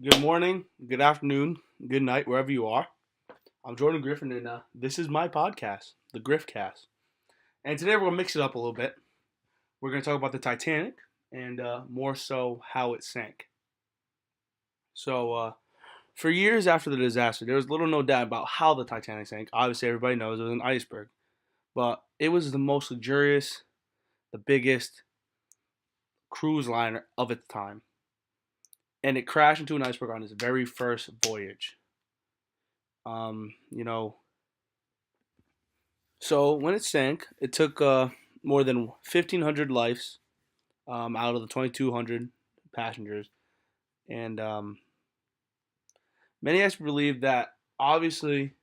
Good morning, good afternoon, good night, wherever you are. I'm Jordan Griffin, and this is my podcast, the Griffcast. And today we're going to mix it up a little bit. We're going to talk about the Titanic and more so how it sank. So, for years after the disaster, there was little no doubt about how the Titanic sank. Obviously, everybody knows it was an iceberg, but it was the most luxurious, the biggest cruise liner of its time. And it crashed into an iceberg on its very first voyage. You know, So when it sank, it took more than 1,500 lives out of the 2,200 passengers, and many experts believe that obviously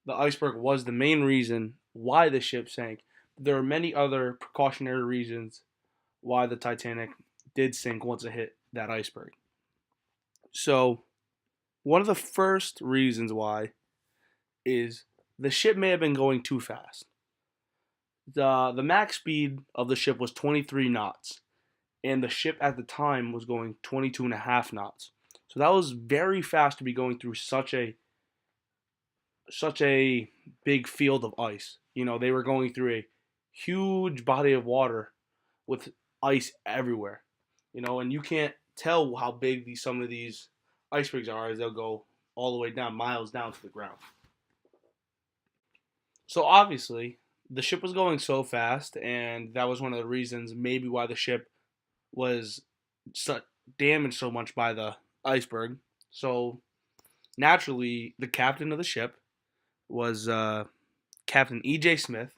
the iceberg was the main reason why the ship sank. There are many other precautionary reasons why the Titanic did sink once it hit that iceberg. So one of the first reasons why is the ship may have been going too fast. The max speed of the ship was 23 knots, and the ship at the time was going 22 and a half knots. So that was very fast to be going through such a big field of ice. They were going through a huge body of water with ice everywhere. And you can't tell how big some of these icebergs are as they'll go all the way down, miles down to the ground. So obviously, the ship was going so fast, and that was one of the reasons maybe why the ship was so damaged so much by the iceberg. So naturally, the captain of the ship was Captain E.J. Smith,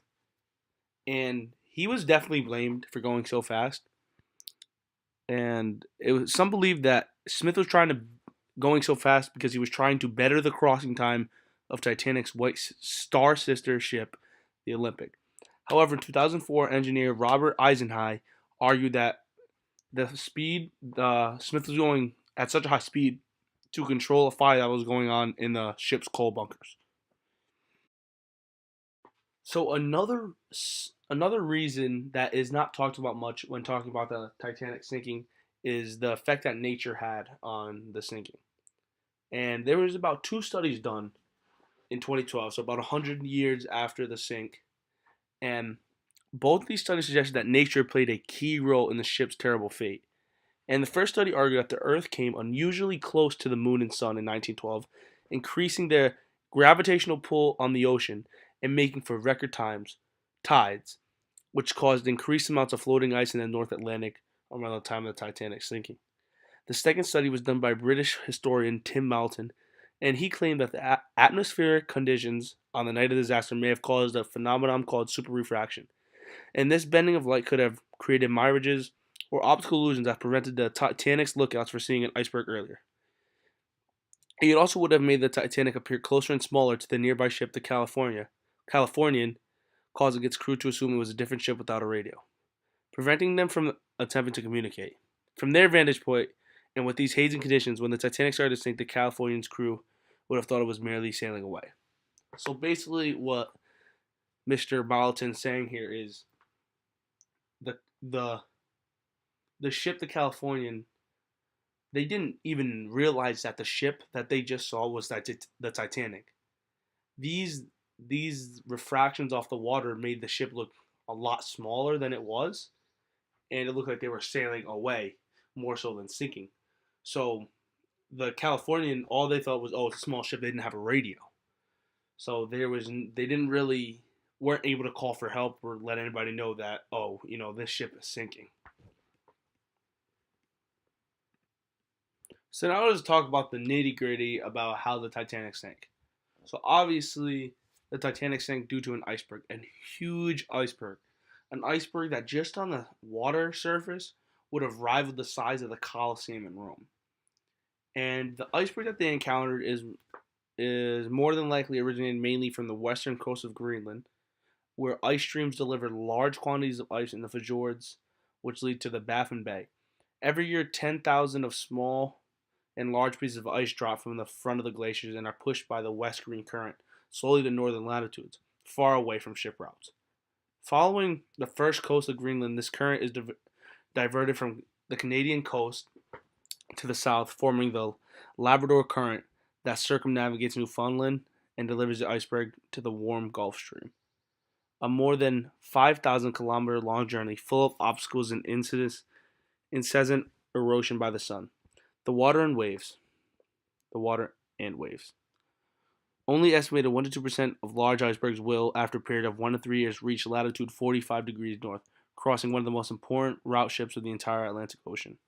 and he was definitely blamed for going so fast. And some believe that Smith was trying to going so fast because he was trying to better the crossing time of Titanic's White Star sister ship, the Olympic. However, in 2004, engineer Robert Eisenhigh argued that the speed Smith was going at such a high speed to control a fire that was going on in the ship's coal bunkers. So another reason that is not talked about much when talking about the Titanic sinking is the effect that nature had on the sinking. And there was about two studies done in 2012, so about 100 years after the sink, and both these studies suggested that nature played a key role in the ship's terrible fate. And the first study argued that the Earth came unusually close to the Moon and Sun in 1912, increasing their gravitational pull on the ocean and making for record tides, which caused increased amounts of floating ice in the North Atlantic around the time of the Titanic sinking. The second study was done by British historian Tim Malton, and he claimed that the atmospheric conditions on the night of the disaster may have caused a phenomenon called superrefraction. And this bending of light could have created mirages or optical illusions that prevented the Titanic's lookouts from seeing an iceberg earlier. It also would have made the Titanic appear closer and smaller to the nearby ship, the Californian, causing its crew to assume it was a different ship without a radio, preventing them from attempting to communicate. From their vantage point, and with these hazing conditions, when the Titanic started to sink, the Californian's crew would have thought it was merely sailing away. So basically, what Mr. Marlton's saying here is the the the ship, the Californian, they didn't even realize that the ship that they just saw was the Titanic. These these refractions off the water made the ship look a lot smaller than it was, and it looked like they were sailing away more so than sinking. So the Californian, all they thought was, oh, it's a small ship. They didn't have a radio, so they didn't really weren't able to call for help or let anybody know that, oh, this ship is sinking. So now let's talk about the nitty gritty about how the Titanic sank. So obviously, the Titanic sank due to an iceberg, a huge iceberg, an iceberg that just on the water surface would have rivaled the size of the Colosseum in Rome. And the iceberg that they encountered is more than likely originated mainly from the western coast of Greenland, where ice streams deliver large quantities of ice in the fjords, which lead to the Baffin Bay. Every year, 10,000 of small and large pieces of ice drop from the front of the glaciers and are pushed by the west green current slowly to northern latitudes, far away from ship routes. Following the first coast of Greenland, this current is diverted from the Canadian coast to the south, forming the Labrador Current that circumnavigates Newfoundland and delivers the iceberg to the warm Gulf Stream. A more than 5,000-kilometer long journey full of obstacles and incessant erosion by the sun. The water and waves. The water and waves. Only estimated 1 to 2% of large icebergs will, after a period of 1 to 3 years, reach latitude 45 degrees north, crossing one of the most important route ships of the entire Atlantic Ocean.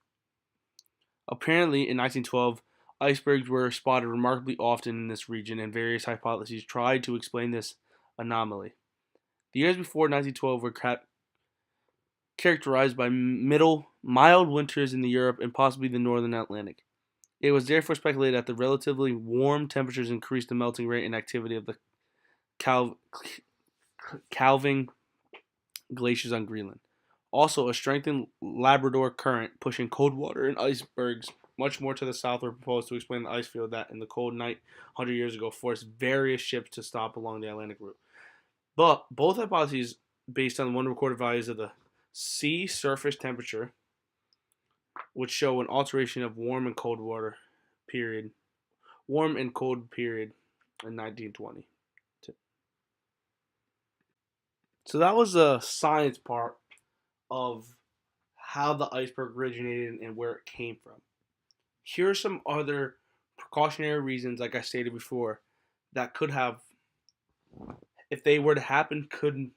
Apparently, in 1912, icebergs were spotted remarkably often in this region, and various hypotheses tried to explain this anomaly. The years before 1912 were characterized by mild winters in Europe and possibly the northern Atlantic. It was therefore speculated that the relatively warm temperatures increased the melting rate and activity of the calving glaciers on Greenland. Also, a strengthened Labrador Current pushing cold water and icebergs much more to the south were proposed to explain the ice field that, in the cold night 100 years ago, forced various ships to stop along the Atlantic route. But both hypotheses, based on one recorded values of the sea surface temperature, which show an alteration of warm and cold period in 1920. So that was the science part of how the iceberg originated and where it came from. Here are some other precautionary reasons, like I stated before, that could have, if they were to happen, could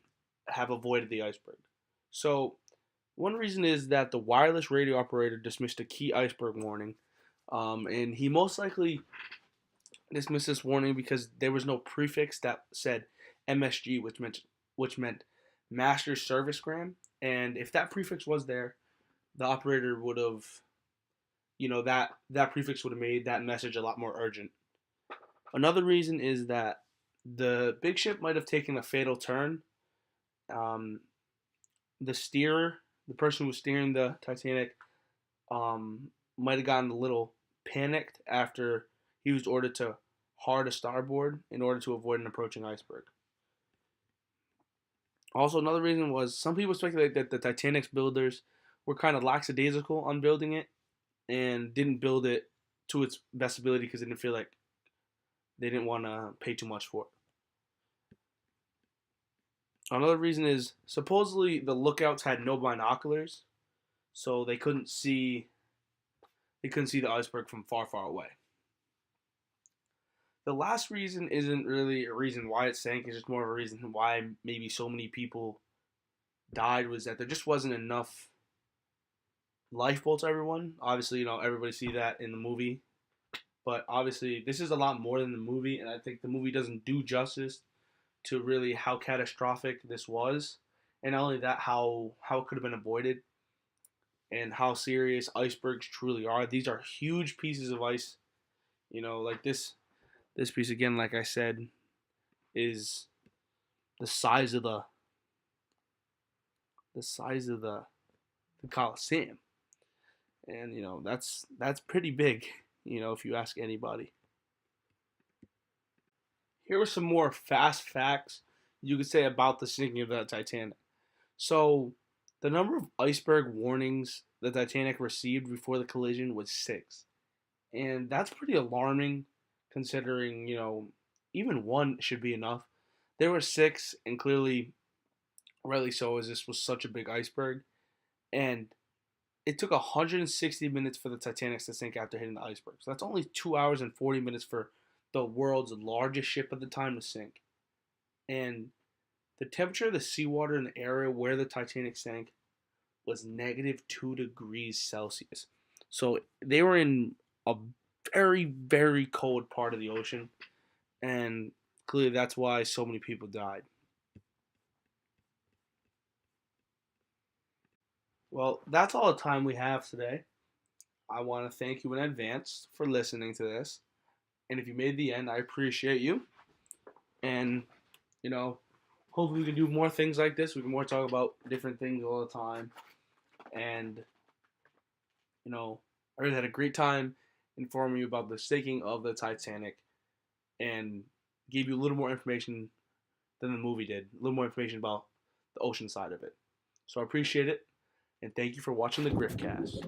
have avoided the iceberg. So one reason is that the wireless radio operator dismissed a key iceberg warning, and he most likely dismissed this warning because there was no prefix that said MSG, which meant Master Servicegram, and if that prefix was there, the operator would have, that prefix would have made that message a lot more urgent. Another reason is that the big ship might have taken a fatal turn. The steerer, the person who was steering the Titanic, might have gotten a little panicked after he was ordered to hard a starboard in order to avoid an approaching iceberg. Also, another reason was some people speculate that the Titanic's builders were kind of lackadaisical on building it and didn't build it to its best ability because they didn't feel like they didn't want to pay too much for it. Another reason is supposedly the lookouts had no binoculars, so they couldn't see the iceberg from far, far away. The last reason isn't really a reason why it sank, it's just more of a reason why maybe so many people died, was that there just wasn't enough lifeboats, everyone. Obviously, everybody see that in the movie. But obviously, this is a lot more than the movie, and I think the movie doesn't do justice to really how catastrophic this was. And not only that, how it could have been avoided and how serious icebergs truly are. These are huge pieces of ice. Like this piece, again, like I said, is the size of the Coliseum. And that's pretty big, if you ask anybody. Here are some more fast facts you could say about the sinking of the Titanic. So, the number of iceberg warnings the Titanic received before the collision was 6. And that's pretty alarming considering, even one should be enough. There were 6, and clearly, rightly so, as this was such a big iceberg. And it took 160 minutes for the Titanic to sink after hitting the iceberg. So that's only 2 hours and 40 minutes for the world's largest ship at the time to sink. And the temperature of the seawater in the area where the Titanic sank was -2 degrees Celsius. So they were in a very, very cold part of the ocean. And clearly that's why so many people died. Well, that's all the time we have today. I want to thank you in advance for listening to this. And if you made the end, I appreciate you. And, hopefully we can do more things like this. We can more talk about different things all the time. And, I really had a great time informing you about the sinking of the Titanic and gave you a little more information than the movie did. A little more information about the ocean side of it. So I appreciate it. And thank you for watching the Griffcast.